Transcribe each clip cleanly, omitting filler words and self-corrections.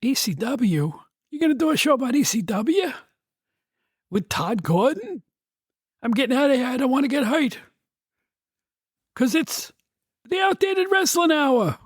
ECW? You going to do a show about ECW? With Tod Gordon? I'm getting out of here. I don't want to get hurt. Because it's the Outdated Wrestling Hour.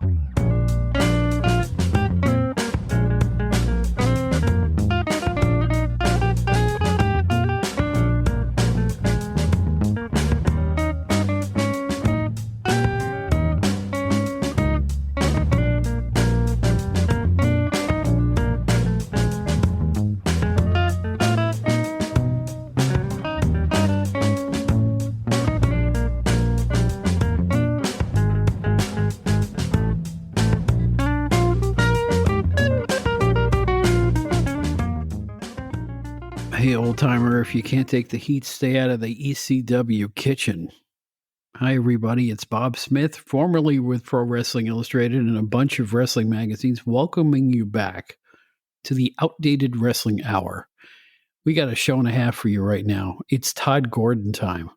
Hey, old-timer, if you can't take the heat, stay out of the ECW kitchen. Hi, everybody. It's Bob Smith, formerly with Pro Wrestling Illustrated and a bunch of wrestling magazines, welcoming you back to the Outdated Wrestling Hour. We got a show and a half for you right now. It's Tod Gordon time.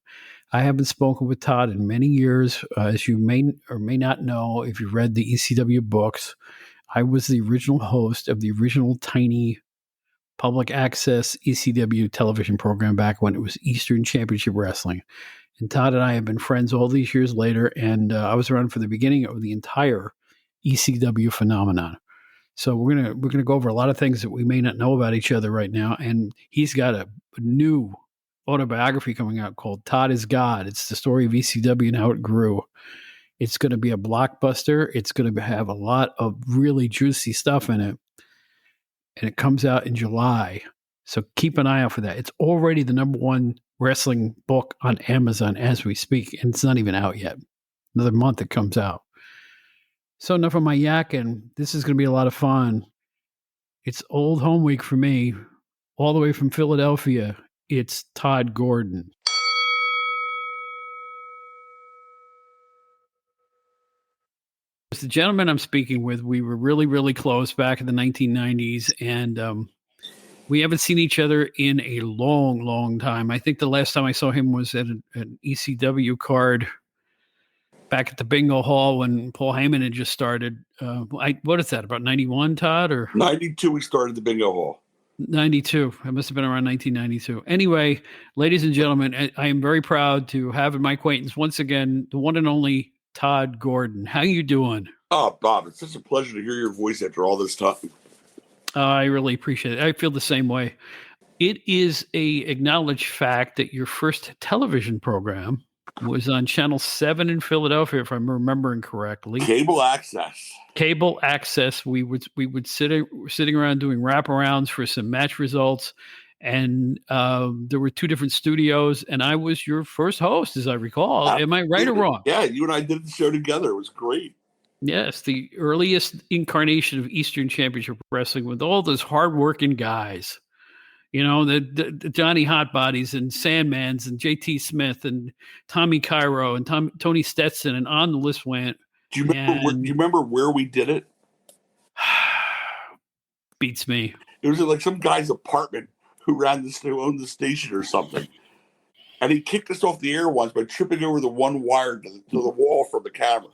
I haven't spoken with Tod in many years. As you may or may not know, if you read the ECW books, I was the original host of the original tiny public access ECW television program back when it was Eastern Championship Wrestling. And Tod and I have been friends all these years later, and I was around for the beginning of the entire ECW phenomenon. So we're gonna go over a lot of things that we may not know about each other right now. And he's got a new autobiography coming out called Tod Is God. It's the story of ECW and how it grew. It's going to be a blockbuster. It's going to have a lot of really juicy stuff in it. And it comes out in July. So keep an eye out for that. It's already the #1 wrestling book on Amazon as we speak, and it's not even out yet. Another month it comes out. So enough of my yakking. This is going to be a lot of fun. It's old home week for me, all the way from Philadelphia. It's Tod Gordon. The gentleman I'm speaking with, we were really, really close back in the 1990s, and we haven't seen each other in a long, long time. I think the last time I saw him was at an ECW card back at the Bingo Hall when Paul Heyman had just started. What is that, about 91, Tod? Or 92 we started the Bingo Hall. 92. It must have been around 1992. Anyway, ladies and gentlemen, I am very proud to have in my acquaintance once again the one and only Tod Gordon. How you doing? Oh, Bob, it's such a pleasure to hear your voice after all this time. I really appreciate it. I feel the same way. It is a acknowledged fact that your first television program was on Channel 7 in Philadelphia, if I'm remembering correctly. Cable access. Cable access. We would sitting around doing wraparounds for some match results. And there were 2 different studios, and I was your first host, as I recall. Am I right or wrong? Yeah, you and I did the show together. It was great. Yes, the earliest incarnation of Eastern Championship Wrestling with all those hardworking guys. You know, the Johnny Hotbodies and Sandmans and JT Smith and Tommy Cairo and Tony Stetson, and on the list went. Do you remember where we did it? Beats me. It was like some guy's apartment who owned the station or something. And he kicked us off the air once by tripping over the one wire to the wall from the camera.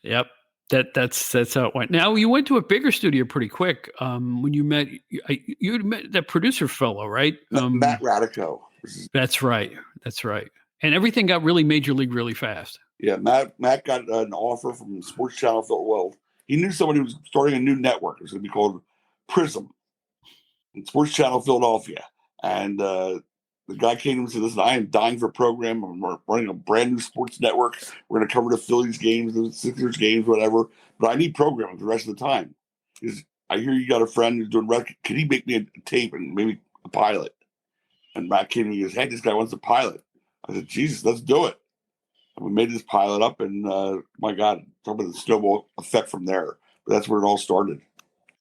Yep. That's how it went. Now, you went to a bigger studio pretty quick when you met that producer fellow, right? Matt Radico. That's right. And everything got really major league really fast. Yeah, Matt got an offer from Sports Channel. Well, he knew somebody who was starting a new network. It was going to be called Prism, Sports Channel Philadelphia. And the guy came to him and said, "Listen, I am dying for a program. We're running a brand new sports network. We're going to cover the Phillies games, the Sixers games, whatever. But I need programming the rest of the time. Because I hear you got a friend who's doing record. Can he make me a tape and maybe a pilot?" And Matt came to me and goes, "Hey, this guy wants a pilot." I said, "Jesus, let's do it." And we made this pilot up, and my God, talk about the snowball effect from there. But that's where it all started.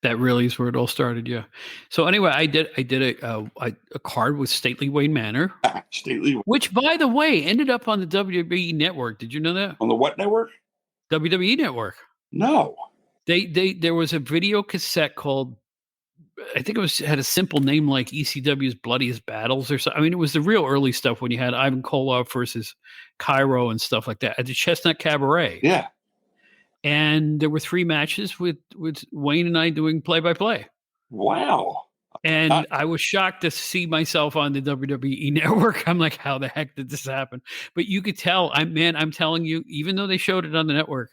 That really is where it all started, yeah. So anyway, I did a card with Stately Wayne Manor, which, by the way, ended up on the WWE Network. Did you know that? On the what network? WWE Network. No. There was a video cassette called, I think had a simple name like ECW's Bloodiest Battles or something. I mean, it was the real early stuff when you had Ivan Koloff versus Cairo and stuff like that at the Chestnut Cabaret. Yeah. And there were 3 matches with Wayne and I doing play-by-play. Wow. And I was shocked to see myself on the WWE network. I'm like, how the heck did this happen? But you could tell, I'm telling you, even though they showed it on the network,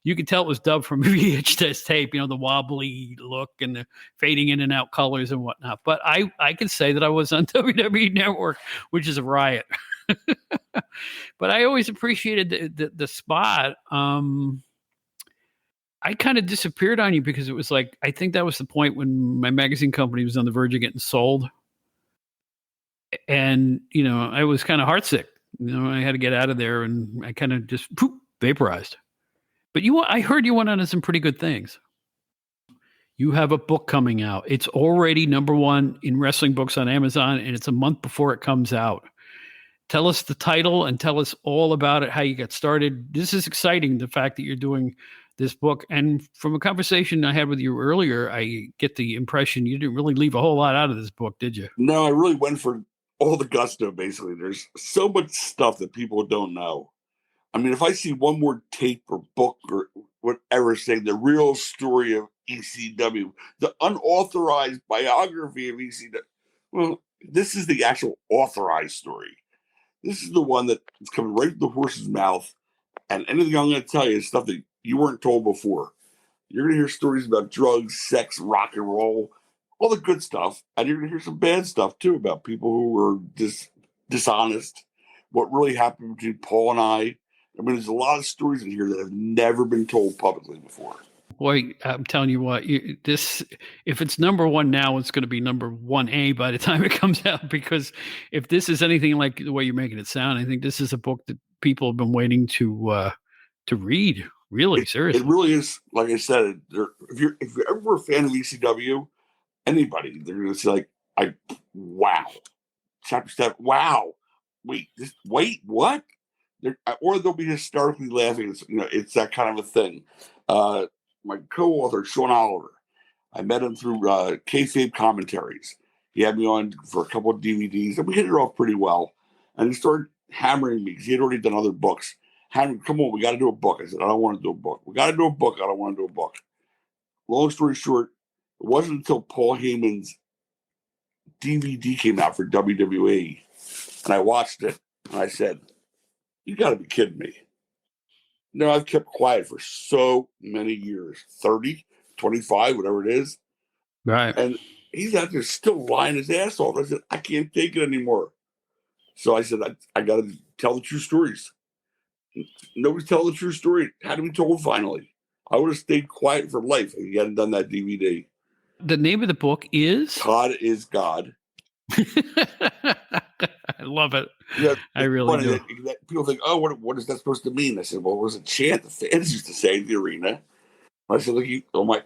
you could tell it was dubbed from VHS tape, the wobbly look and the fading in and out colors and whatnot. But I can say that I was on WWE Network, which is a riot. But I always appreciated the spot. I kind of disappeared on you because it was like, I think that was the point when my magazine company was on the verge of getting sold. And, I was kind of heartsick. I had to get out of there, and I kind of just vaporized. But I heard you went on to some pretty good things. You have a book coming out. It's already #1 in wrestling books on Amazon, and it's a month before it comes out. Tell us the title and tell us all about it, how you got started. This is exciting, the fact that you're doing this book. And from a conversation I had with you earlier, I get the impression you didn't really leave a whole lot out of this book, did you? No, I really went for all the gusto, basically. There's so much stuff that people don't know. I mean, if I see one more tape or book or whatever saying the real story of ECW, the unauthorized biography of ECW, well, this is the actual authorized story. This is the one that is coming right from the horse's mouth. And anything I'm going to tell you is stuff that you weren't told before. You're going to hear stories about drugs, sex, rock and roll, all the good stuff. And you're going to hear some bad stuff, too, about people who were dishonest, what really happened between Paul and I. I mean, there's a lot of stories in here that have never been told publicly before. Boy, I'm telling you what, if it's #1 now, it's going to be #1A by the time it comes out. Because if this is anything like the way you're making it sound, I think this is a book that people have been waiting to read. Really, seriously, it really is. Like I said, if you're ever a fan of ECW, anybody, they're going to say wow, chapter 7, wow, wait, what? Or they'll be hysterically laughing. It's that kind of a thing. My co-author, Sean Oliver, I met him through kayfabe commentaries. He had me on for a couple of DVDs, and we hit it off pretty well. And he started hammering me because he had already done other books. Come on, we got to do a book. I said, I don't want to do a book. We got to do a book. I don't want to do a book. Long story short, it wasn't until Paul Heyman's DVD came out for WWE, and I watched it, and I said, you got to be kidding me. No, I've kept quiet for so many years, 30, 25, whatever it is. Right. And he's out there still lying his ass off. I said, I can't take it anymore. So I said, I got to tell the true stories. Nobody's telling the true story. It had to be told finally. I would have stayed quiet for life if he hadn't done that DVD. The name of the book is? Tod Is God. I love it. Yeah, I really do. People think, oh, what is that supposed to mean? I said, well, it was a chant the fans used to say in the arena. I said, look, you go on my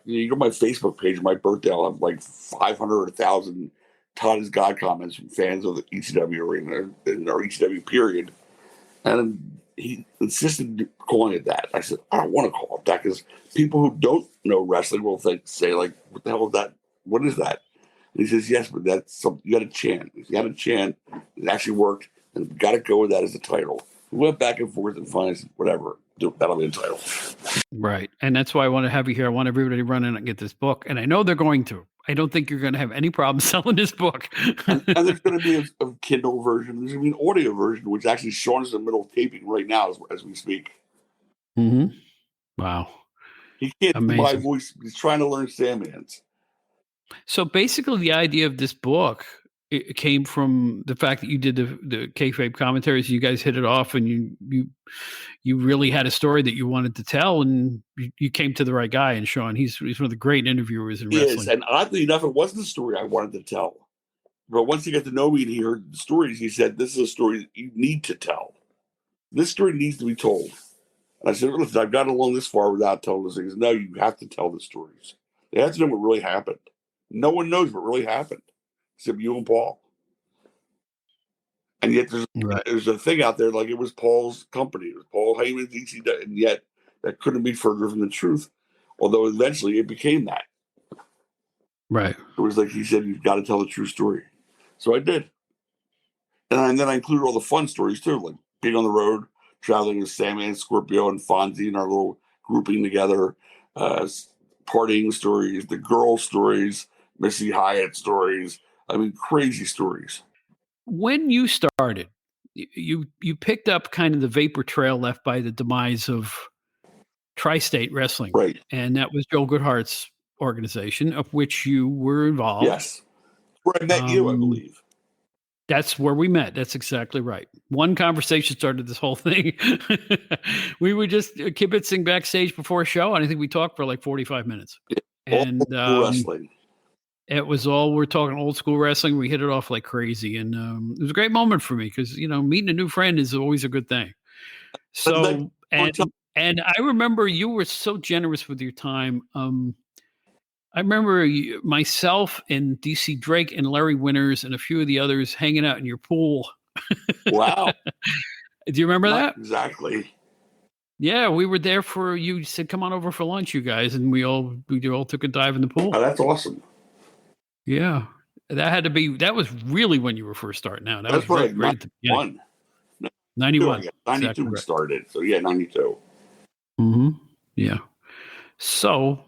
Facebook page, my birthday, I'll have like 500 or 1,000 Tod Is God comments from fans of the ECW arena in our ECW period. And he insisted calling it that. I said, I don't want to call it that because people who don't know wrestling will say, like, what the hell is that? What is that? And he says, yes, but that's something you got to chant. If you got to chant, it actually worked, and got to go with that as the title. We went back and forth and finally said, whatever, that'll be the title. Right. And that's why I want to have you here. I want everybody to run in and get this book. And I know they're going to. I don't think you're going to have any problem selling this book. and there's going to be a Kindle version. There's going to be an audio version, which actually Sean is in the middle of taping right now as we speak. Mm-hmm. Wow. He can't do my voice. He's trying to learn Sandman's. So basically the idea of this book, it came from the fact that you did the kayfabe commentaries. You guys hit it off, and you really had a story that you wanted to tell, and you came to the right guy. And Sean, he's one of the great interviewers in wrestling. Yes, and oddly enough, it wasn't the story I wanted to tell. But once he got to know me and he heard the stories, he said, "This is a story that you need to tell. This story needs to be told." And I said, "Listen, I've gotten along this far without telling those things." No, you have to tell the stories. They have to know what really happened. No one knows what really happened except you and Paul. And yet there's a thing out there like it was Paul's company. It was Paul Heyman's ECW, and yet that couldn't be further from the truth. Although eventually it became that. Right. It was like he said, you've got to tell the true story. So I did. And then I included all the fun stories too, like being on the road, traveling with Sandman, Scorpio, and Fonzie in our little grouping together, partying stories, the girl stories, Missy Hyatt stories. I mean, crazy stories. When you started, you picked up kind of the vapor trail left by the demise of Tri-State Wrestling. Right. And that was Joe Goodhart's organization, of which you were involved. Yes. Where I met you, I believe. That's where we met. That's exactly right. One conversation started this whole thing. We were just kibitzing backstage before a show, and I think we talked for like 45 minutes. Yeah. And wrestling. It was all, we're talking old school wrestling. We hit it off like crazy. And it was a great moment for me because, meeting a new friend is always a good thing. So, and I remember you were so generous with your time. I remember myself and DC Drake and Larry Winters and a few of the others hanging out in your pool. Wow. Do you remember that? Exactly. Yeah, we were there you said, come on over for lunch, you guys. And we all took a dive in the pool. Oh, that's awesome. Yeah. That was really when you were first starting out. That was probably great at the beginning. 91. 92 exactly we right. started. So yeah, 92. Mm-hmm. Yeah. So,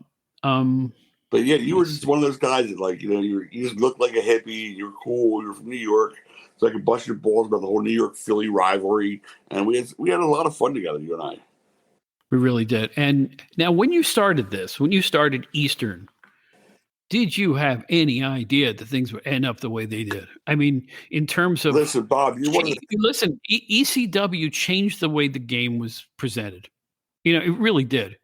but yeah, you were just one of those guys that you just looked like a hippie. You were cool. You were from New York. So I could bust your balls about the whole New York Philly rivalry. And we had a lot of fun together, you and I. We really did. And now when you started Eastern, did you have any idea that things would end up the way they did? I mean, in terms of listen, Bob, ECW changed the way the game was presented. It really did.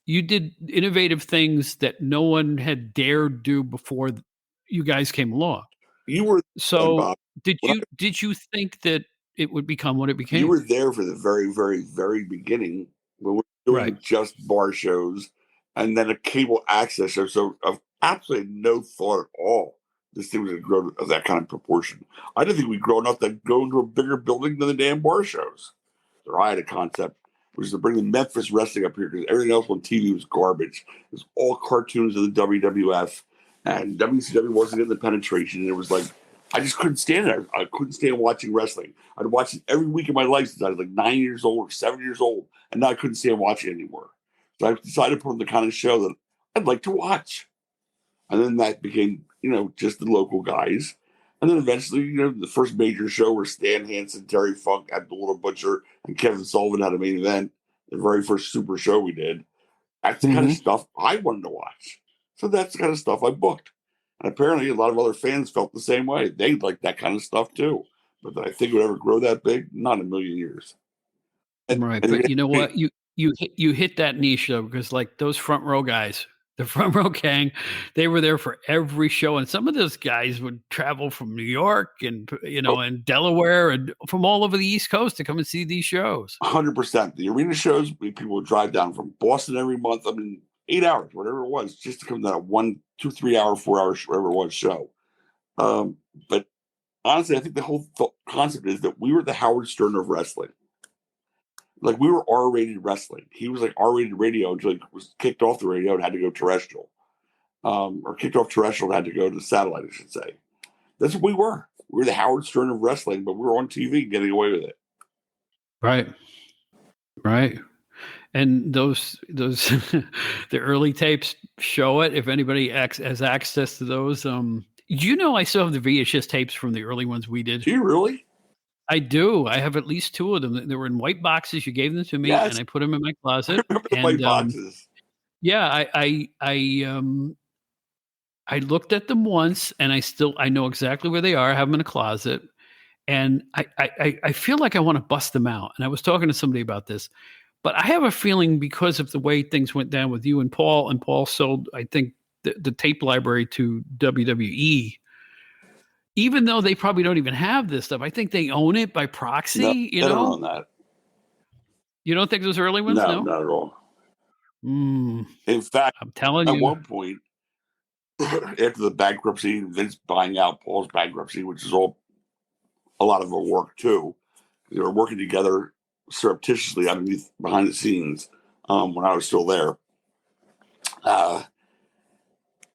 You did innovative things that no one had dared do before you guys came along. You were so. Did you think that it would become what it became? You were there for the very, very, very beginning when we were doing just bar shows, and then a cable access show. So of absolutely no thought at all this thing was going to grow of that kind of proportion. I didn't think we'd grow enough to go into a bigger building than the damn bar shows. So I had a concept, which is to bring the Memphis wrestling up here because everything else on TV was garbage. It was all cartoons of the WWF, and WCW wasn't getting the penetration. And it was like, I just couldn't stand it. I couldn't stand watching wrestling. I'd watch it every week of my life since I was like 9 years old or 7 years old, and now I couldn't stand watching it anymore. So I decided to put on the kind of show that I'd like to watch. And then that became, just the local guys. And then eventually, the first major show where Stan Hansen, Terry Funk, Abdullah Butcher, and Kevin Sullivan had a main event, the very first super show we did. That's the kind of stuff I wanted to watch. So that's the kind of stuff I booked. And apparently a lot of other fans felt the same way. They liked that kind of stuff too. But did I think it would ever grow that big? Not in a million years. But you know what? You hit that niche though, because like those front row guys, the front row gang, they were there for every show. And some of those guys would travel from New York and, and Delaware and from all over the East Coast to come and see these shows. 100%. The arena shows, people would drive down from Boston every month. 8 hours, whatever it was, just to come to that 1, 2, 3 hour, 4 hour, whatever it was show. But honestly, I think the whole concept is that we were the Howard Stern of wrestling. Like we were R-rated wrestling. He was like R-rated radio until he was kicked off the radio and had to go terrestrial. Or kicked off terrestrial and had to go to satellite, I should say. That's what we were. We were the Howard Stern of wrestling, but we were on TV getting away with it. Right. And those the early tapes show it. If anybody has access to those, I still have the VHS tapes from the early ones we did. Do you really? I do. I have at least 2 of them. They were in white boxes. You gave them to me, and I put them in my closet. I remember the white boxes. Yeah, I looked at them once, and I know exactly where they are. I have them in a closet, and I feel like I want to bust them out. And I was talking to somebody about this. But I have a feeling because of the way things went down with you and Paul sold, I think, the tape library to WWE, even though they probably don't even have this stuff. I think they own it by proxy, They don't own that. You don't think those early ones? No, not at all. In fact, I'm telling you. At one point, after the bankruptcy, Vince buying out Paul's bankruptcy, which is all a lot of our work too, they were working together surreptitiously behind the scenes when I was still there.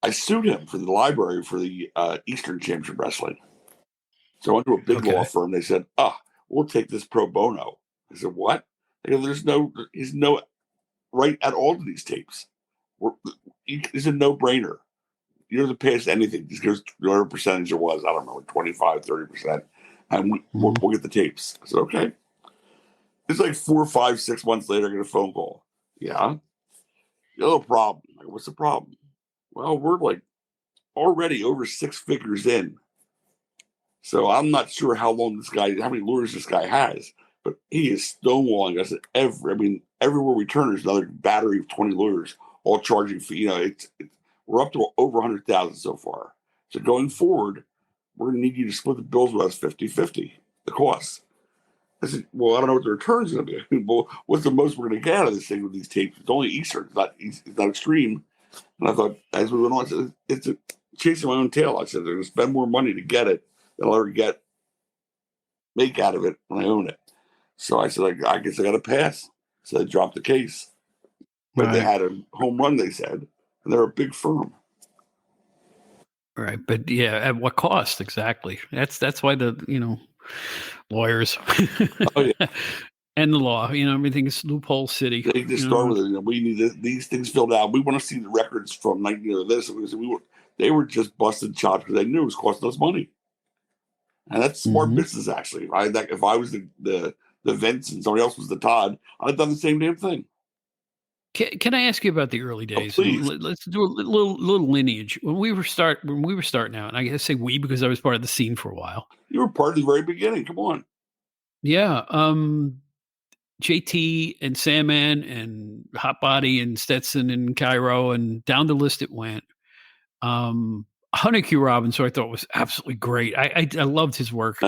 I sued him for the library for the Eastern Championship Wrestling. So I went to a big law firm. They said, we'll take this pro bono. I said, what? They go, he's no right at all of these tapes. It's a no-brainer. You don't have to pay us anything. Just give us whatever percentage it was. I don't know, 25, 30%. And we'll get the tapes. I said, okay. It's like 4, 5, 6 months later, I get a phone call. Yeah. No problem. Like, what's the problem? Well, we're like already over 6 figures in. So I'm not sure how many lures this guy has, but he is stonewalling us everywhere we turn, there's another battery of 20 lures, all charging fee. We're up to over 100,000 so far. So going forward, we're going to need you to split the bills with us 50-50, the costs. I said, well, I don't know what the return's going to be. Well, what's the most we're going to get out of this thing with these tapes? It's only Eastern. It's not extreme. And I thought, as we went on, I said, it's chasing my own tail. I said, they're going to spend more money to get it than I'll ever make out of it when I own it. So I said, I guess I got to pass. So I dropped the case. But They had a home run, they said, and they're a big firm. Right. But yeah, at what cost exactly? That's why the, lawyers and the law, everything's loophole city. They just start with it. We need these things filled out. We want to see the records from this. They were just busted chops because they knew it was costing us money. And that's smart business, actually. If I was the Vince and somebody else was the Tod, I'd have done the same damn thing. Can I ask you about the early days? Please. Let's do a little lineage. When we were starting out, and I say we because I was part of the scene for a while. You were part of the very beginning. Come on. Yeah. JT and Sandman and Hot Body and Stetson and Cairo and down the list it went. Hunter Q. Robbins, who I thought was absolutely great. I loved his work.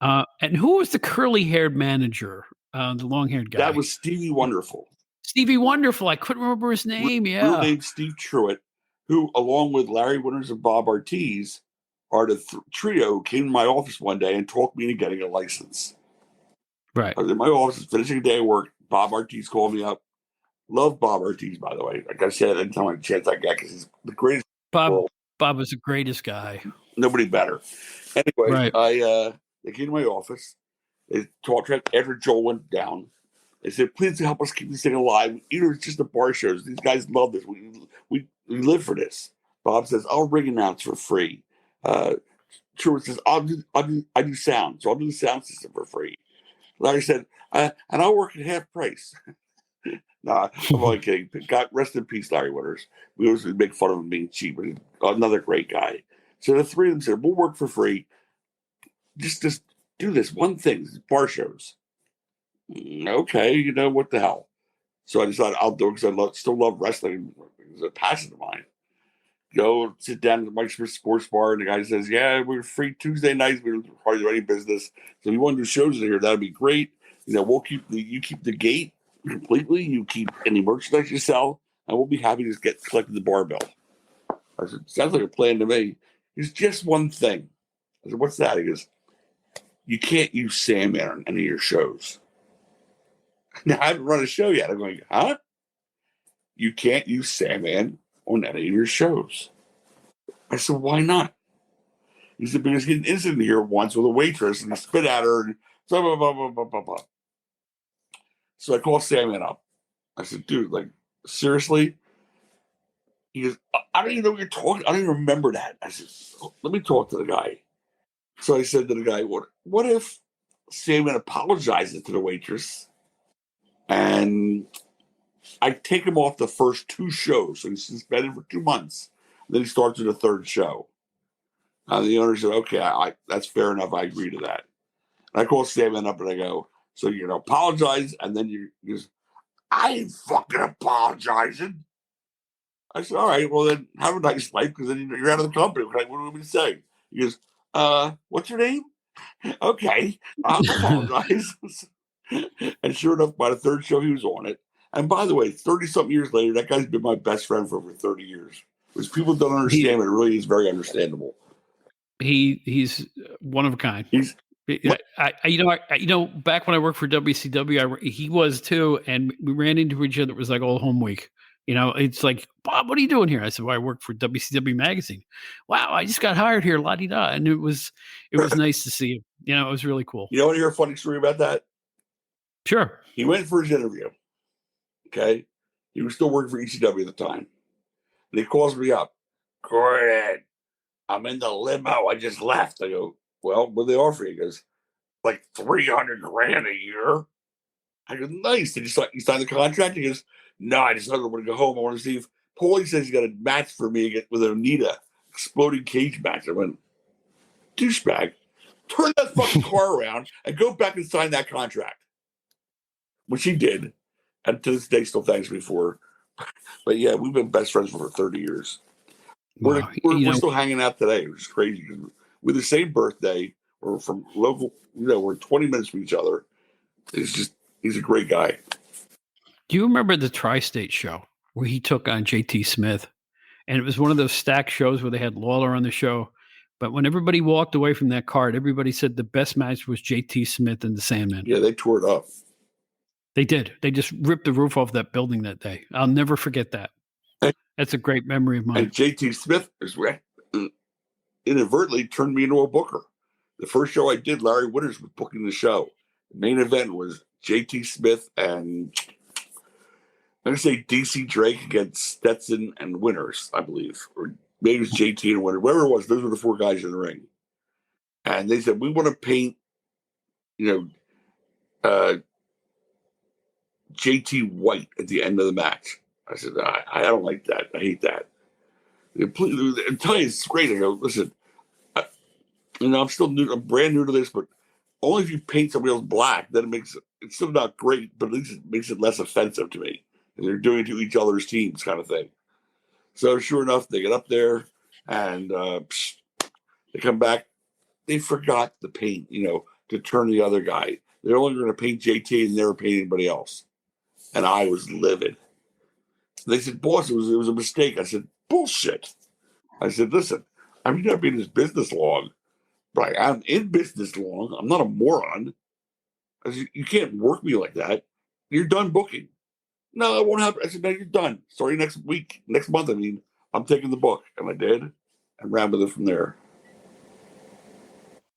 And who was the curly-haired manager, the long-haired guy? That was Stevie Wonderful. Stevie Wonderful. I couldn't remember his name. Real name Steve Truitt, who, along with Larry Winters and Bob Ortiz, are the trio who came to my office one day and talked me into getting a license. Right. I was in my office finishing a day of work. Bob Ortiz called me up. Love Bob Ortiz, by the way. Like I said, anytime I have a chance I get, because he's the greatest. Bob was the greatest guy. Nobody better. Anyway, right. They came to my office. They talked after Joel went down. They said, please help us keep this thing alive. It's just the bar shows. These guys love this. We live for this. Bob says, I'll ring announce for free. Truitt says, I do sound. So I'll do the sound system for free. Larry said, and I'll work at half price. Nah, I'm only kidding. God, rest in peace, Larry Winters. We always make fun of him being cheap, but he's another great guy. So the three of them said, we'll work for free. Just do this one thing, bar shows. Okay, what the hell? So I decided I'll do it because I still love wrestling. It's a passion of mine. Go sit down at the Mike Smith Sports Bar, and the guy says, yeah, we're free Tuesday nights. We don't hardly do any business. So if you want to do shows in here, that'd be great. We'll you keep the gate completely. You keep any merchandise you sell, and we'll be happy to get collected the bar bill. I said, sounds like a plan to me. It's just one thing. I said, what's that? He goes, you can't use Sandman on any of your shows. Now, I haven't run a show yet. I'm going, huh? You can't use Sandman on any of your shows. I said, why not? He said, because he had an incident here once with a waitress, and he spit at her, and blah, blah, blah, blah, blah, blah, blah. So I called Sandman up. I said, dude, seriously? He goes, I don't even know what you're talking. I don't even remember that. I said, let me talk to the guy. So I said to the guy, what if Sandman apologizes to the waitress and I take him off the first 2 shows, so he's suspended for 2 months. Then he starts with the 3rd show. And the owner said, okay, that's fair enough. I agree to that. And I call Sandman up and I go, so you're going to apologize, and then you just, I ain't fucking apologizing. I said, all right, well then have a nice life, because then you're out of the company. What do you want me to say? He goes, what's your name? Okay, I'll apologize. And sure enough, by the 3rd show, he was on it. And by the way, 30-something years later, that guy's been my best friend for over 30 years. Because people don't understand, but it really is very understandable. He's one of a kind. Back when I worked for WCW, he was too, and we ran into each other. It was like all home week. It's like, Bob, what are you doing here? I said, well, I work for WCW magazine. Wow, I just got hired here, la-di-da. And it was nice to see him. It was really cool. You want to hear a funny story about that? Sure. He went for his interview. Okay. He was still working for ECW at the time. And he calls me up. Gordon, I'm in the limo. I just left. I go, well, what do they offer you? He goes, like $300,000 a year. I go, nice. Did you sign the contract? He goes, no, I just want to go home. I want to see if Paulie says he's got a match for me with Anita, exploding cage match. I went, douchebag, turn that fucking car around and go back and sign that contract. Which he did. And to this day, still thanks me for. But yeah, we've been best friends for 30 years. Wow. We're still hanging out today, which is crazy. We're the same birthday. We're from local, we're 20 minutes from each other. He's a great guy. Do you remember the Tri-State show where he took on JT Smith? And it was one of those stacked shows where they had Lawler on the show. But when everybody walked away from that card, everybody said the best match was JT Smith and the Sandman. Yeah, they tore it up. They did. They just ripped the roof off that building that day. I'll never forget that. That's a great memory of mine. And JT Smith inadvertently turned me into a booker. The first show I did, Larry Winters was booking the show. The main event was JT Smith and I'm going to say DC Drake against Stetson and Winters, I believe. Or maybe it was JT and Winters. Whatever it was, those were the four guys in the ring. And they said, we want to paint, JT white at the end of the match. I said, I don't like that. I hate that. I'm telling you, it's great. I go, listen, I'm still new. I'm brand new to this, but only if you paint somebody else black, then it's still not great, but at least it makes it less offensive to me. And they're doing it to each other's teams kind of thing. So sure enough, they get up there and they come back. They forgot the paint, to turn the other guy. They're only going to paint JT and never paint anybody else. And I was livid. They said, boss, it was a mistake. I said, bullshit. I said, listen, I've not been in this business long, but I'm in business long. I'm not a moron. I said, you can't work me like that. You're done booking. No, it won't happen. I said, no, you're done. Starting next month, I'm taking the book. And I did and ran with it from there.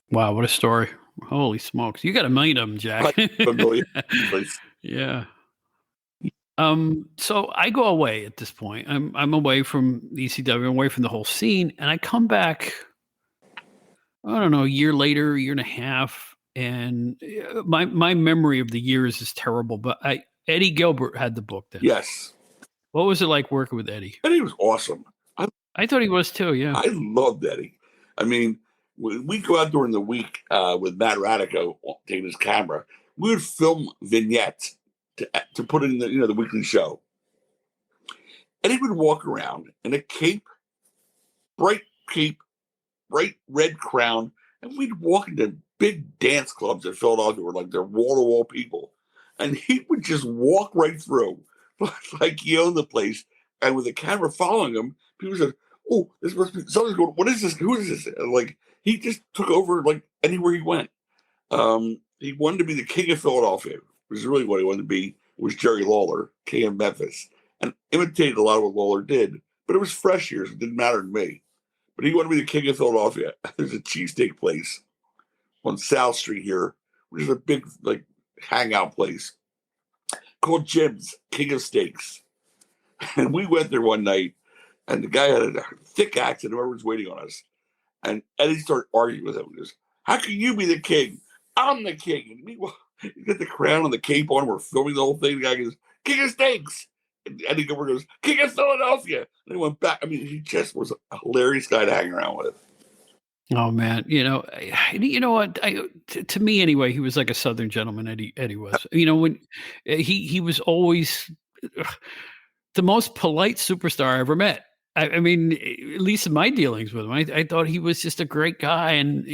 Wow, what a story. Holy smokes. You got a million of them, Jack. A million. Yeah. So I go away at this point. I'm away from ECW, away from the whole scene, and I come back, I don't know, a year later, a year and a half, and my memory of the years is terrible, but Eddie Gilbert had the book then. Yes. What was it like working with Eddie? Eddie was awesome. I thought he was too, yeah. I loved Eddie. We go out during the week with Matt Radico taking his camera. We would film vignettes to put in the weekly show. And he would walk around in a bright red crown, and we'd walk into big dance clubs in Philadelphia where they're wall-to-wall people. And he would just walk right through like he owned the place. And with the camera following him, people said, oh, this must be something's going on. What is this? Who is this? And he just took over anywhere he went. He wanted to be the king of Philadelphia. Was really what he wanted to be. It was Jerry Lawler, king of Memphis, and imitated a lot of what Lawler did. But it was fresh here, so it didn't matter to me. But he wanted to be the king of Philadelphia. There's a cheesesteak place on South Street here, which is a big hangout place called Jim's King of Steaks. And we went there one night, and the guy had a thick accent. Whoever was waiting on us, and Eddie started arguing with him. He goes, "How can you be the king? I'm the king." And meanwhile, you get the crown and the cape on. We're filming the whole thing. The guy goes, "King of Steaks." And Eddie Gilbert goes, "King of Philadelphia." And he went back. He just was a hilarious guy to hang around with. Oh man, you know what? To me anyway, he was like a Southern gentleman. Eddie was. When he was always the most polite superstar I ever met. I mean, at least in my dealings with him, I thought he was just a great guy. And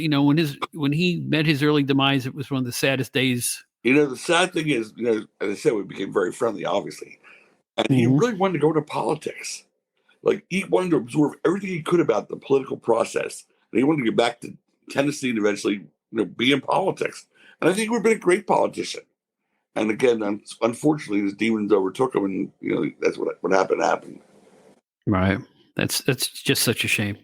when he met his early demise, it was one of the saddest days. The sad thing is, as I said, we became very friendly, obviously, and he really wanted to go into politics. He wanted to absorb everything he could about the political process, and he wanted to get back to Tennessee and eventually, be in politics. And I think he would have been a great politician. And again, unfortunately, his demons overtook him, and that's what happened. Right. That's just such a shame.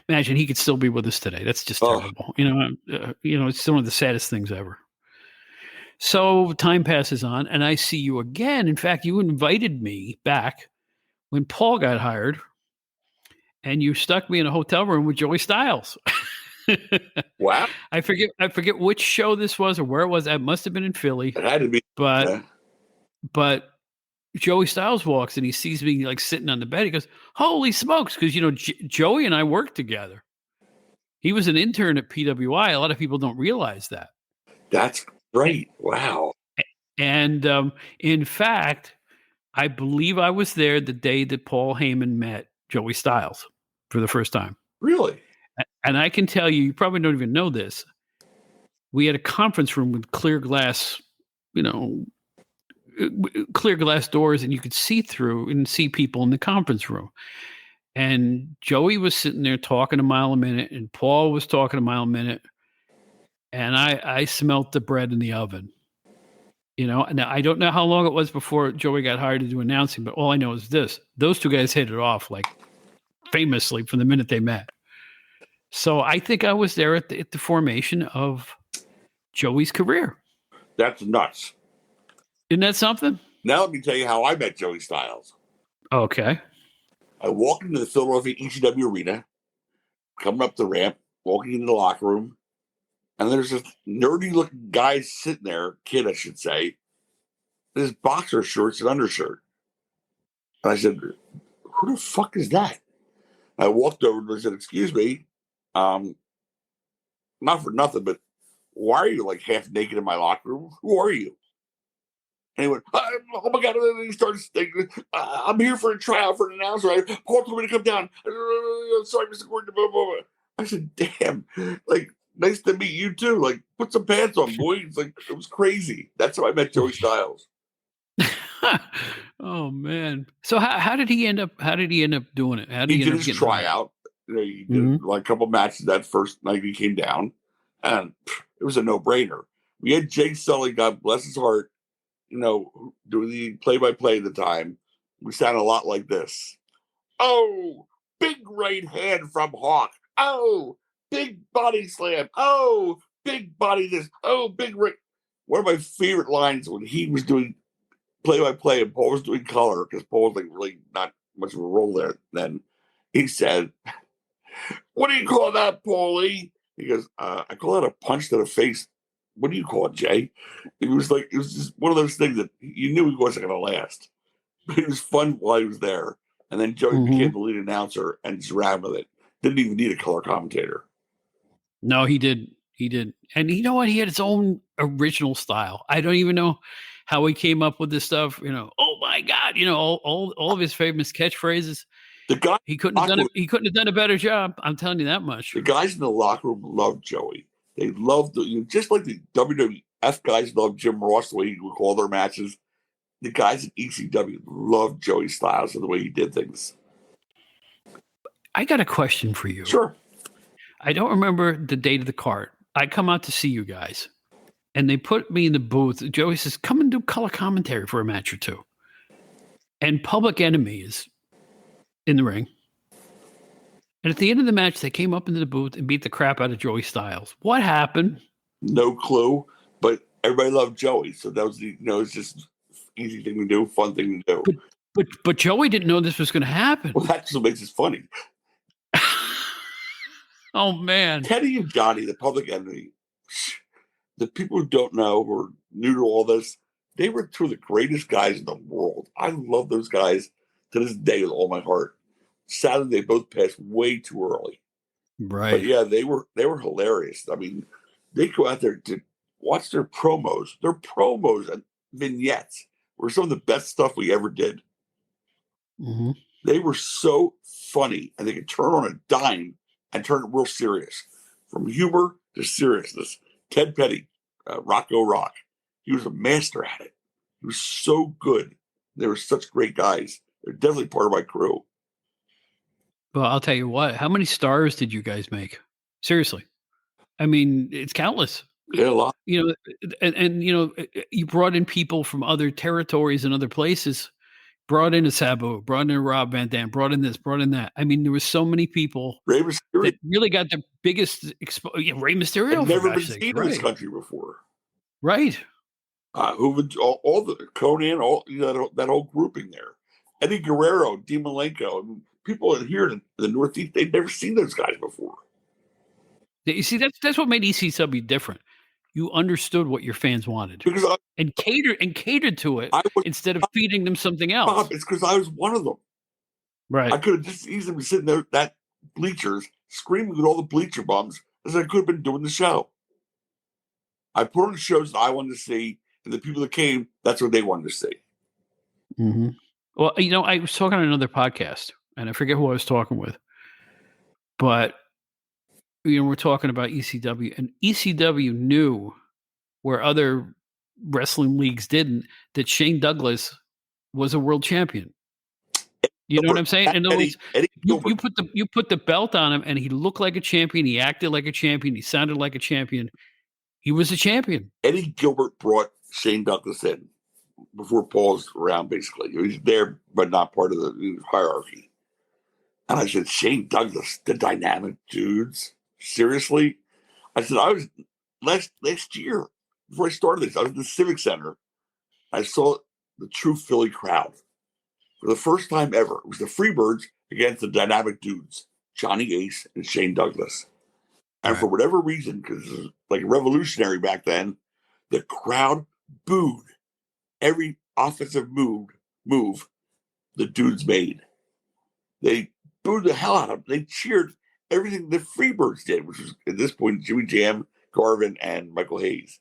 Imagine he could still be with us today. That's just terrible. It's one of the saddest things ever. So time passes on, and I see you again. In fact, you invited me back when Paul got hired, and you stuck me in a hotel room with Joey Styles. Wow. I forget which show this was or where it was. It must have been in Philly. It had to be. But Joey Styles walks and he sees me like sitting on the bed. He goes, "Holy smokes!" Because Joey and I worked together. He was an intern at PWI. A lot of people don't realize that. That's great. Wow. And in fact, I believe I was there the day that Paul Heyman met Joey Styles for the first time. Really? And I can tell you, you probably don't even know this. We had a conference room with clear glass, clear glass doors, and you could see through and see people in the conference room. And Joey was sitting there talking a mile a minute, and Paul was talking a mile a minute. And I smelt the bread in the oven. Now I don't know how long it was before Joey got hired to do announcing, but all I know is this: those two guys hit it off like famously from the minute they met. So I think I was there at the formation of Joey's career. That's nuts. Isn't that something? Now let me tell you how I met Joey Styles. Okay. I walked into the Philadelphia ECW arena, coming up the ramp, walking into the locker room, and there's this nerdy-looking guy sitting there, kid, I should say, in his boxer shorts and undershirt. And I said, "Who the fuck is that?" I walked over and I said, "Excuse me, not for nothing, but why are you like half naked in my locker room? Who are you?" And he went, "Oh my God." And he started thinking, "I'm here for a tryout for an announcer. Paul told me to come down. Sorry, Mr. Gordon." Blah, blah, blah. I said, "Damn, like, nice to meet you too. Like, put some pants on, boy." It's like, it was crazy. That's how I met Joey Styles. Oh man! So how did he end up? How did he end up doing it? How did He he did his tryout. He did like a couple matches that first night he came down, and it was a no-brainer. We had Jake Sully, God bless his heart, doing the play-by-play at the time. We sounded a lot like this. "Oh, big right hand from Hawk. Oh, big body slam. Oh, big body this. Oh, big right." One of my favorite lines when he was doing play-by-play and Paul was doing color, because Paul was like really not much of a role there then. He said, "What do you call that, Paulie?" He goes, "I call that a punch to the face. What do you call it, Jay?" It was just one of those things that you knew he wasn't going to last. But it was fun while he was there. And then Joey became the lead announcer and just ran with it. Didn't even need a color commentator. No, he did. He did. And you know what? He had his own original style. I don't even know how he came up with this stuff. Oh my God, all of his famous catchphrases. The guy he couldn't have done a better job. I'm telling you that much. The guys in the locker room loved Joey. They loved just like the WWF guys loved Jim Ross the way he would call their matches. The guys at ECW loved Joey Styles and the way he did things. I got a question for you. Sure. I don't remember the date of the card. I come out to see you guys, and they put me in the booth. Joey says, "Come and do color commentary for a match or two." And Public Enemy is in the ring. And at the end of the match, they came up into the booth and beat the crap out of Joey Styles. What happened? No clue, but everybody loved Joey. So that was it's just easy thing to do, fun thing to do. But Joey didn't know this was going to happen. Well, that's what makes it funny. Oh, man. Teddy and Johnny, the Public Enemy, the people who don't know, who are new to all this, they were two of the greatest guys in the world. I love those guys to this day with all my heart. Sadly, they both passed way too early. Right. But yeah, they were hilarious. I mean, they go out there to watch their promos. Their promos and vignettes were some of the best stuff we ever did. Mm-hmm. They were so funny, and they could turn on a dime and turn it real serious. From humor to seriousness. Ted Petty, Rocco Rock, he was a master at it. He was so good. They were such great guys. They're definitely part of my crew. Well, I'll tell you what. How many stars did you guys make? Seriously. I mean, it's countless. Yeah, a lot. And you brought in people from other territories and other places. Brought in a Sabu, brought in a Rob Van Dam, brought in this, brought in that. I mean, there were so many people Rey Mysterio that really got the biggest Rey Mysterio. Had never been seen in this country before. Right. All the Conan, all that whole grouping there. Eddie Guerrero, Dean Malenko. I mean, people here in the Northeast, they'd never seen those guys before. You see, that's what made ECW different. You understood what your fans wanted Because and catered to it instead of feeding them something else. Bob, it's because I was one of them. Right. I could have just easily been sitting there at bleachers screaming at all the bleacher bums as I could have been doing the show. I put on the shows that I wanted to see, and the people that came, that's what they wanted to see. Mm-hmm. Well, I was talking on another podcast, and I forget who I was talking with, but we're talking about ECW, and ECW knew where other wrestling leagues didn't, that Shane Douglas was a world champion. You know what I'm saying? In other words, you put the belt on him, and he looked like a champion. He acted like a champion. He sounded like a champion. He was a champion. Eddie Gilbert brought Shane Douglas in before Paul was around, basically. He was there, but not part of the hierarchy. And I said, Shane Douglas, the dynamic dudes? Seriously? I said, I was last year, before I started this, I was at the Civic Center. I saw the true Philly crowd. For the first time ever, it was the Freebirds against the dynamic dudes, Johnny Ace and Shane Douglas. And for whatever reason, because it was like revolutionary back then, the crowd booed every offensive move the dudes made. They booed the hell out of them. They cheered everything the Freebirds did, which was at this point Jimmy Jam, Garvin, and Michael Hayes.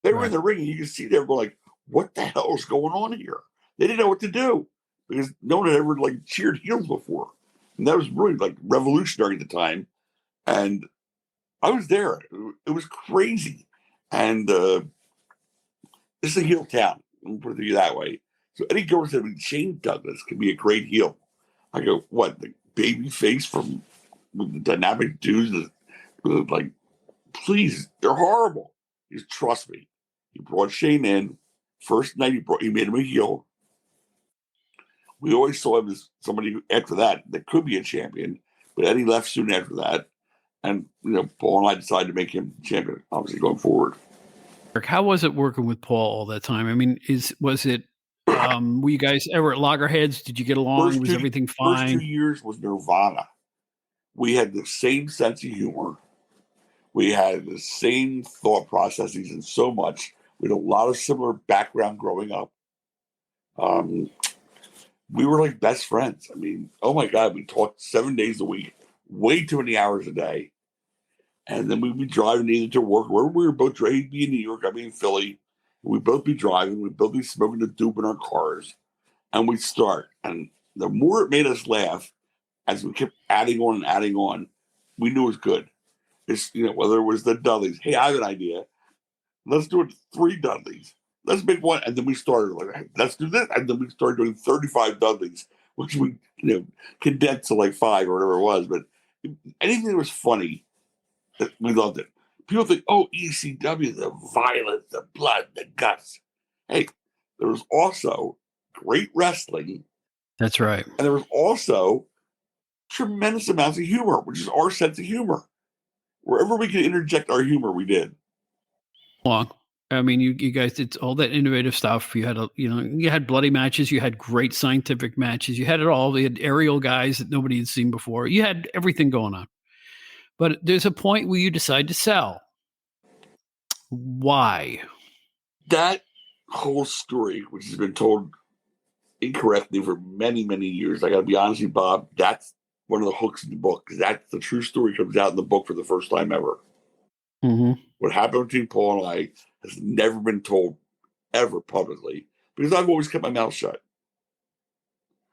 They were in the ring, and you could see they were like, "What the hell is going on here?" They didn't know what to do because no one had ever cheered heels before, and that was really revolutionary at the time. And I was there; it was crazy. And this is a heel town. Let me put it to you that way. So Eddie Gilbert said, Shane Douglas could be a great heel. I go, what, the baby face from the dynamic dudes? Please, they're horrible. He said, trust me. He brought Shane in. First night he made him a heel. We always saw him as somebody after that could be a champion, but Eddie left soon after that. And, Paul and I decided to make him champion, obviously, going forward. How was it working with Paul all that time? I mean, were you guys ever at loggerheads? Did you get along? Was everything fine? First 2 years was nirvana. We had the same sense of humor. We had the same thought processes and so much. We had a lot of similar background growing up. We were like best friends. I mean, oh my God, we talked 7 days a week, way too many hours a day. And then we'd be driving either to work, wherever we were both. He'd be in New York, I'd be in Philly. We'd both be driving. We'd both be smoking the dope in our cars. And we'd start. And the more it made us laugh, as we kept adding on, we knew it was good. It's, whether it was the Dudleys. Hey, I have an idea. Let's do it 3 Dudleys. Let's make one. And then we started let's do this. And then we started doing 35 Dudleys, which we, condensed to 5 or whatever it was. But anything that was funny, we loved it. People think, oh, ECW, the violence, the blood, the guts. Hey, there was also great wrestling. That's right. And there was also tremendous amounts of humor, which is our sense of humor. Wherever we could interject our humor, we did. I mean, you guys did all that innovative stuff. You had you had bloody matches. You had great scientific matches. You had it all. You had aerial guys that nobody had seen before. You had everything going on. But there's a point where you decide to sell. Why? That whole story, which has been told incorrectly for many, many years, I got to be honest with you, Bob, that's one of the hooks in the book, because that's the true story comes out in the book for the first time ever. Mm-hmm. What happened between Paul and I has never been told ever publicly, because I've always kept my mouth shut.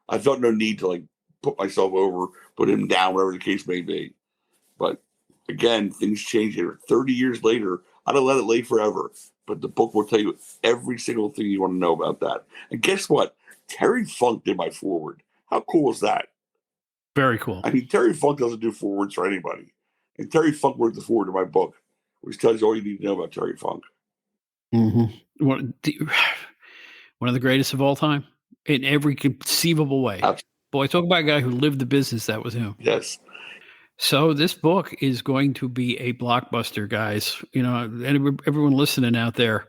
I felt no need to put myself over, put him down, whatever the case may be. But again, things change here. 30 years later, I'd have let it lay forever. But the book will tell you every single thing you want to know about that. And guess what? Terry Funk did my forward. How cool is that? Very cool. I mean, Terry Funk doesn't do forwards for anybody. And Terry Funk wrote the forward to my book, which tells you all you need to know about Terry Funk. Mm-hmm. One of the greatest of all time in every conceivable way. Absolutely. Boy, talk about a guy who lived the business. That was him. Yes. So this book is going to be a blockbuster, guys. And everyone listening out there,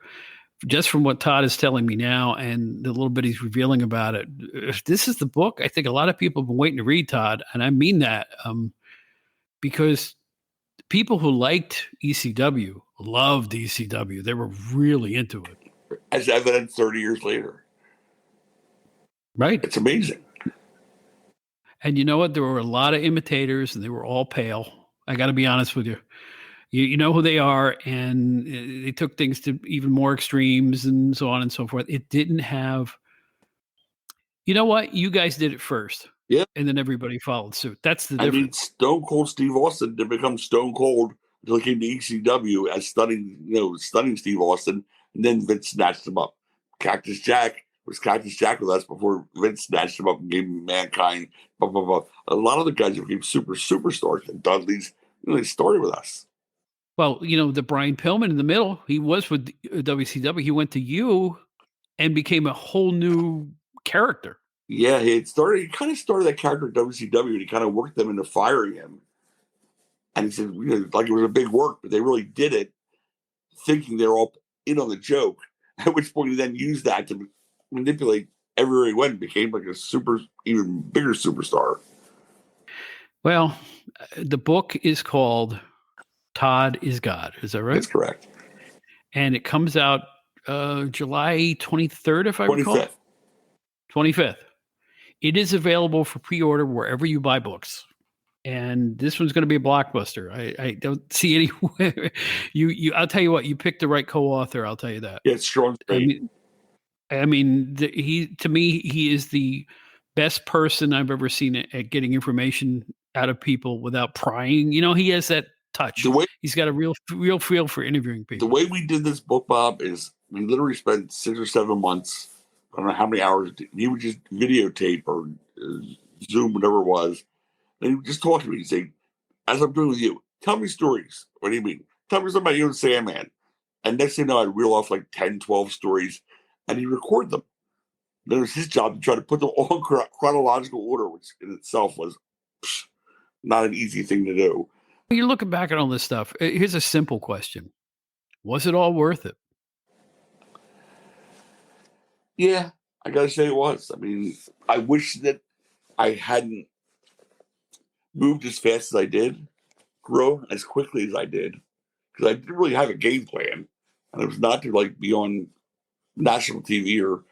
just from what Tod is telling me now and the little bit he's revealing about it, if this is the book, I think a lot of people have been waiting to read, Tod, and I mean that, because people who liked ECW loved ECW. They were really into it. As evident 30 years later. Right. It's amazing. And you know what? There were a lot of imitators, and they were all pale. I got to be honest with you. You know who they are, and they took things to even more extremes and so on and so forth. It didn't have, you know what? You guys did it first. Yeah. And then everybody followed suit. That's the difference. I mean, Stone Cold Steve Austin didn't become Stone Cold until he came to ECW as stunning Steve Austin, and then Vince snatched him up. Cactus Jack was Cactus Jack with us before Vince snatched him up and gave him Mankind. Blah, blah, blah. A lot of the guys became superstars, and Dudley's they started with us. Well, the Brian Pillman in the middle, he was with WCW. He went to you and became a whole new character. Yeah, he kind of started that character at WCW, and he kind of worked them into firing him. And he said, like it was a big work, but they really did it thinking they were all in on the joke. At which point he then used that to manipulate everywhere he went and became like even bigger superstar. Well, the book is called Tod Is God. Is that right? That's correct. And it comes out July 23rd, if I recall. 25th. It is available for pre-order wherever you buy books. And this one's going to be a blockbuster. I don't see anywhere. I'll tell you what, you picked the right co-author. I'll tell you that. Yeah, it's strong. I mean, he is the best person I've ever seen at getting information out of people without prying. He has that touch. He's got a real feel for interviewing people. The way we did this book, Bob, is we literally spent 6 or 7 months. I don't know how many hours. He would just videotape or Zoom, whatever it was. And he would just talk to me. He'd say, as I'm doing with you, tell me stories. What do you mean? Tell me something about you and Sandman. And next thing you know, I'd reel off like 10, 12 stories, and he'd record them. Then it was his job to try to put them all in chronological order, which in itself was not an easy thing to do. You're looking back at all this stuff. Here's a simple question. Was it all worth it? Yeah, I got to say it was. I mean, I wish that I hadn't moved as fast as I did, grown as quickly as I did, because I didn't really have a game plan. And it was not to be on national TV or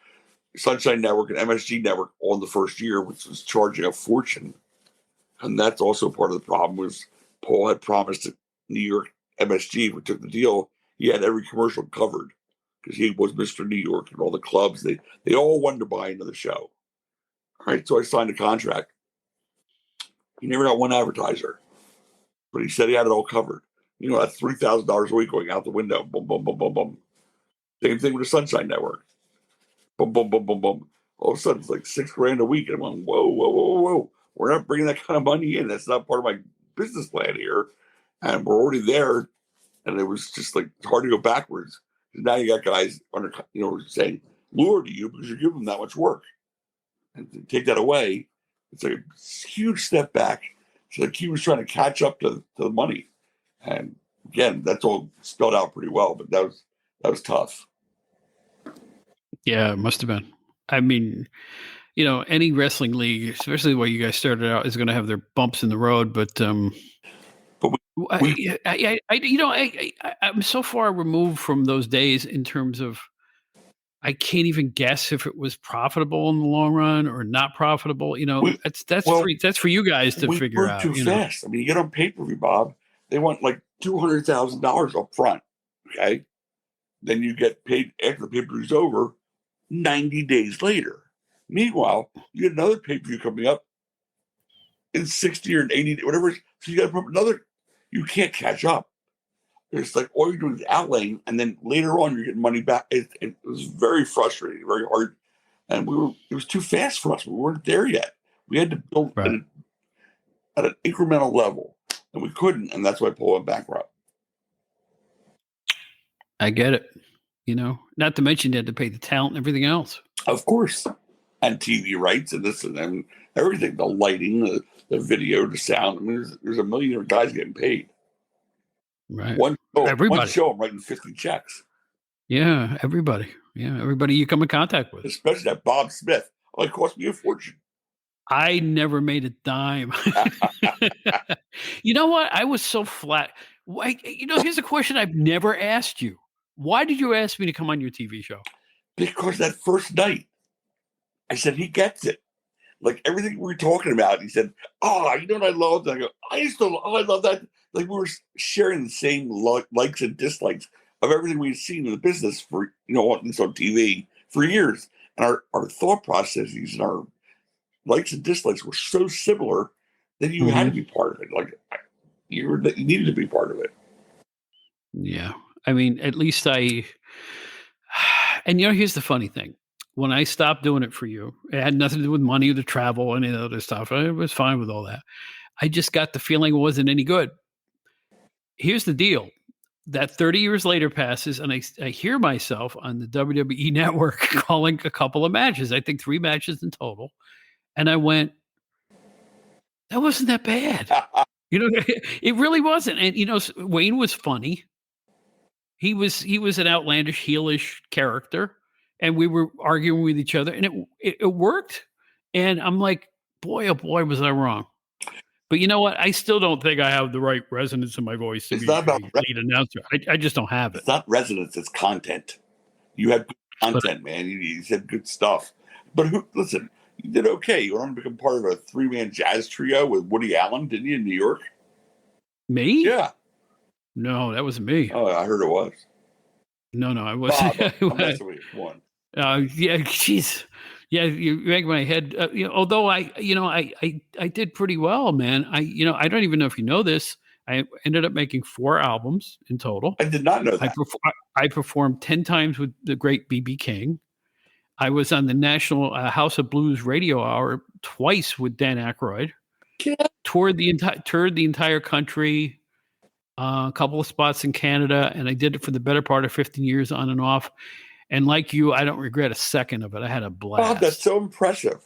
Sunshine Network and MSG Network all in the first year, which was charging a fortune. And that's also part of the problem was Paul had promised that New York MSG, if we took the deal, he had every commercial covered because he was Mr. New York and all the clubs. They all wanted to buy into the show. All right, so I signed a contract. He never got one advertiser, but he said he had it all covered. That's $3,000 a week going out the window. Boom, boom, boom, boom, boom. Same thing with the Sunshine Network. Boom, boom, boom, boom, boom. All of a sudden, it's like $6,000 a week. And I'm going, whoa, whoa, whoa, whoa. We're not bringing that kind of money in. That's not part of my business plan here. And we're already there. And it was just it's hard to go backwards. Because now you got guys under, saying, lure to you because you're giving them that much work. And to take that away, it's like a huge step back. So he was trying to catch up to the money. And again, that's all spelled out pretty well, but that was tough. Yeah, it must have been. I mean, any wrestling league, especially the way you guys started out, is going to have their bumps in the road. But I'm so far removed from those days in terms of I can't even guess if it was profitable in the long run or not profitable. That's for you guys to figure out. Too fast. I mean, you get on pay-per-view, Bob. They want like $200,000 up front. Okay, then you get paid after the pay-per-view's over 90 days later. Meanwhile, you get another pay-per-view coming up in 60 or 80, whatever. So you got to put another. You can't catch up. It's like all you're doing is outlaying, and then later on you're getting money back. It was very frustrating, very hard, and it was too fast for us. We weren't there yet. We had to build at an incremental level, and we couldn't, and that's why Paul went bankrupt. I get it. Not to mention you had to pay the talent and everything else. Of course, and TV rights and this and everything, the lighting, the video, the sound. I mean, there's a million guys getting paid. Right. One show, I'm writing 50 checks. Yeah, everybody. Yeah, everybody you come in contact with. Especially that Bob Smith. Oh, it cost me a fortune. I never made a dime. You know what? I was so flat. Why, here's a question I've never asked you. Why did you ask me to come on your TV show? Because that first night, I said, he gets it. Like everything we were talking about, he said, "Oh, you know what I loved?" And I go, "I used to, I love that." Like we were sharing the same likes and dislikes of everything we've seen in the business for, at least on TV for years, and our thought processes and our likes and dislikes were so similar that you had to be part of it. Like you needed to be part of it. Yeah. I mean, at least and here's the funny thing. When I stopped doing it for you, it had nothing to do with money or the travel or any of the other stuff. I was fine with all that. I just got the feeling it wasn't any good. Here's the deal. That 30 years later passes, and I hear myself on the WWE network calling a couple of matches. I think 3 matches in total. And I went, that wasn't that bad. It really wasn't. And, Wayne was funny. He was an outlandish, heelish character, and we were arguing with each other, and it worked. And I'm like, boy, oh boy, was I wrong. But you know what? I still don't think I have the right resonance in my voice to be a lead announcer. I just don't have it. It's not resonance; it's content. You had good content, man. You said good stuff. But listen, you did okay. You wanted to become part of a 3-man jazz trio with Woody Allen, didn't you, in New York? Me? Yeah. No, that wasn't me. Oh, I heard it was. No, I wasn't. Bob, I'm messing with you. Come on. Yeah, jeez. Yeah, you make my head. Although I did pretty well, man. I don't even know if you know this. I ended up making 4 albums in total. I did not know that. I performed 10 times with the great B.B. King. I was on the National House of Blues Radio Hour twice with Dan Aykroyd. Yeah. Toured the entire country. A couple of spots in Canada, and I did it for the better part of 15 years on and off. And like you, I don't regret a second of it. I had a blast. Wow, that's so impressive.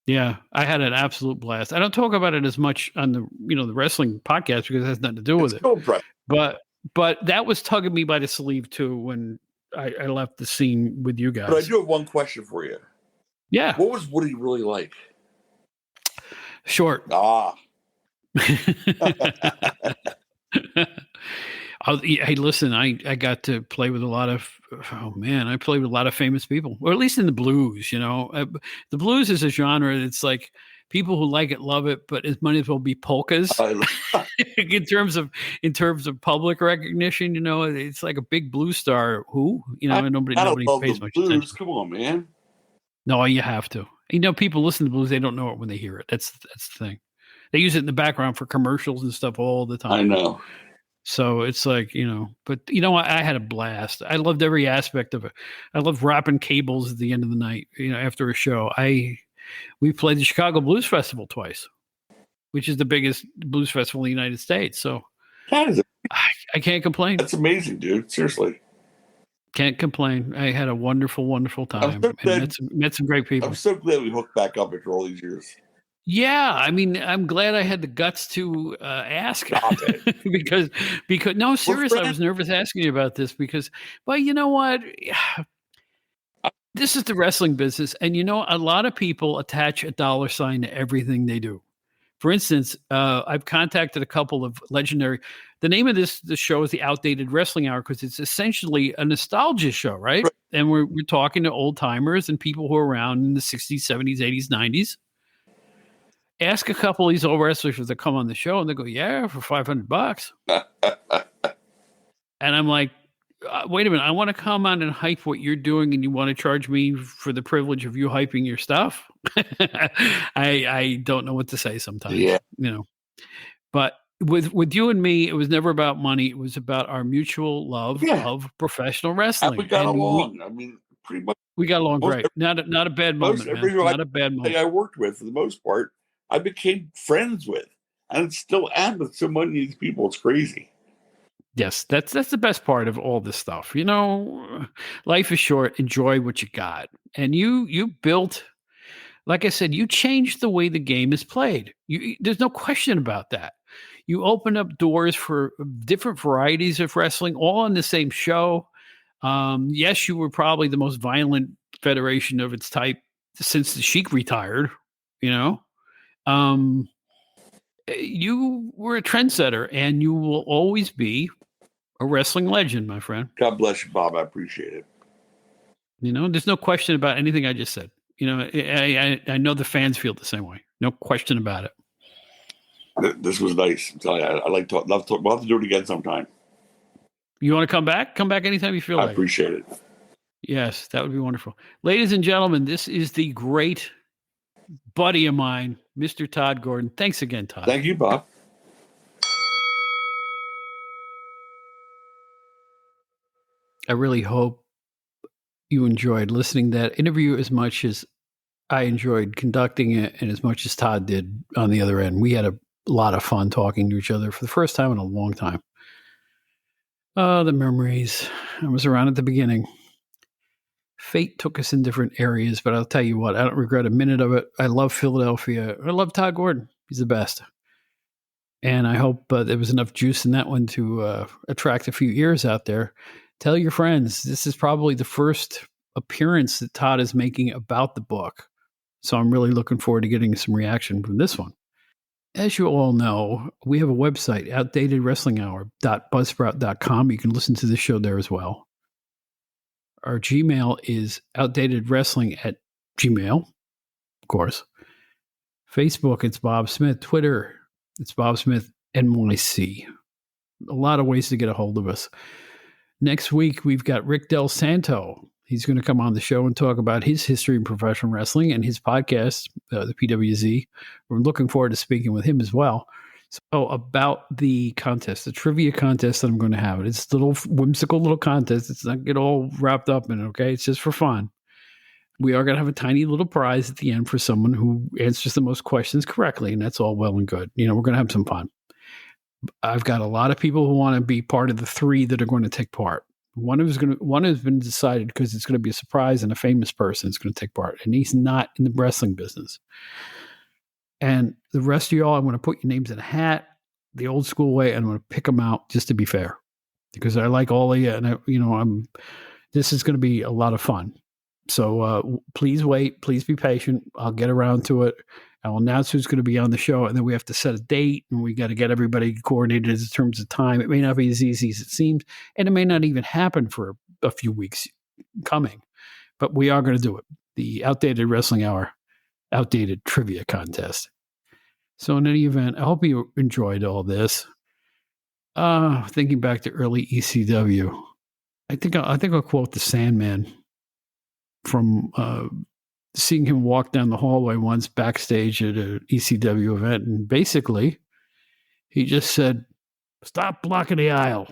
Yeah, I had an absolute blast. I don't talk about it as much on the the wrestling podcast because it has nothing to do with it. So impressive. But that was tugging me by the sleeve too when I left the scene with you guys. But I do have one question for you. Yeah. What was Woody really like? Short. Hey, listen, I got to play with a lot of, I played with a lot of famous people, or at least in the blues, the blues is a genre that's like people who like it, love it, but it might as well be polkas in terms of public recognition, it's like a big blues star and nobody pays much attention. Come on, man. No, you have to, people listen to blues. They don't know it when they hear it. That's the thing. They use it in the background for commercials and stuff all the time. I know. So it's like, but I had a blast. I loved every aspect of it. I loved wrapping cables at the end of the night, after a show. We played the Chicago Blues Festival twice, which is the biggest blues festival in the United States. So I can't complain. That's amazing, dude. Seriously. Can't complain. I had a wonderful, wonderful time. And met some great people. I'm so glad we hooked back up after all these years. Yeah, I mean, I'm glad I had the guts to ask because no, seriously, I was nervous asking you about this because, well, you know what? This is the wrestling business, and a lot of people attach a dollar sign to everything they do. For instance, I've contacted a couple of legendary. The name of the show is the Outdated Wrestling Hour because it's essentially a nostalgia show, right? And we're talking to old timers and people who are around in the 60s, 70s, 80s, 90s. Ask a couple of these old wrestlers if they come on the show, and they go, "Yeah, for $500." And I'm like, "Wait a minute! I want to come on and hype what you're doing, and you want to charge me for the privilege of you hyping your stuff?" I don't know what to say sometimes, But with you and me, it was never about money. It was about our mutual love of professional wrestling. And we got along. I mean, pretty much we got along great. Not a bad moment, man. Not a bad moment. I worked with, for the most part, I became friends with, and still am with so many of these people. It's crazy. Yes, that's the best part of all this stuff. Life is short. Enjoy what you got. And you built, like I said, you changed the way the game is played. There's no question about that. You opened up doors for different varieties of wrestling, all on the same show. Yes, you were probably the most violent federation of its type since the Sheik retired, you know. You were a trendsetter, and you will always be a wrestling legend, my friend. God bless you, Bob. I appreciate it. You know, there's no question about anything I just said. You know, I know the fans feel the same way. No question about it. This was nice. I'm telling you, I like to love to. We'll have to do it again sometime. You want to come back? Come back anytime you feel like it. I appreciate it. Yes, that would be wonderful. Ladies and gentlemen, this is the great buddy of mine, Mr. Tod Gordon. Thanks again, Tod. Thank you, Bob. I really hope you enjoyed listening to that interview as much as I enjoyed conducting it and as much as Tod did on the other end. We had a lot of fun talking to each other for the first time in a long time. The memories. I was around at the beginning. Fate took us in different areas, but I'll tell you what, I don't regret a minute of it. I love Philadelphia. I love Tod Gordon. He's the best. And I hope there was enough juice in that one to attract a few ears out there. Tell your friends, this is probably the first appearance that Tod is making about the book. So I'm really looking forward to getting some reaction from this one. As you all know, we have a website, outdatedwrestlinghour.buzzsprout.com. You can listen to the show there as well. Our Gmail is outdatedwrestling@gmail, of course. Facebook, it's Bob Smith. Twitter, it's Bob Smith NYC. A lot of ways to get a hold of us. Next week, we've got Rick Del Santo. He's going to come on the show and talk about his history in professional wrestling and his podcast, the PWZ. We're looking forward to speaking with him as well. So about the contest, the trivia contest that I'm going to have. It's a little whimsical little contest. It's not get all wrapped up in it, okay? It's just for fun. We are going to have a tiny little prize at the end for someone who answers the most questions correctly, and that's all well and good. You know, we're going to have some fun. I've got a lot of people who want to be part of the 3 that are going to take part. One has been decided because it's going to be a surprise and a famous person is going to take part, and he's not in the wrestling business. And the rest of y'all, I'm going to put your names in a hat, the old school way, and I'm going to pick them out just to be fair, because I like all of you, and this is going to be a lot of fun. So please wait, please be patient. I'll get around to it. I'll announce who's going to be on the show, and then we have to set a date, and we got to get everybody coordinated in terms of time. It may not be as easy as it seems, and it may not even happen for a few weeks coming, but we are going to do it. The Outdated Wrestling Hour, Outdated Trivia Contest. So in any event, I hope you enjoyed all this. Thinking back to early ECW, I think I'll quote the Sandman from seeing him walk down the hallway once backstage at an ECW event. And basically, he just said, "Stop blocking the aisle."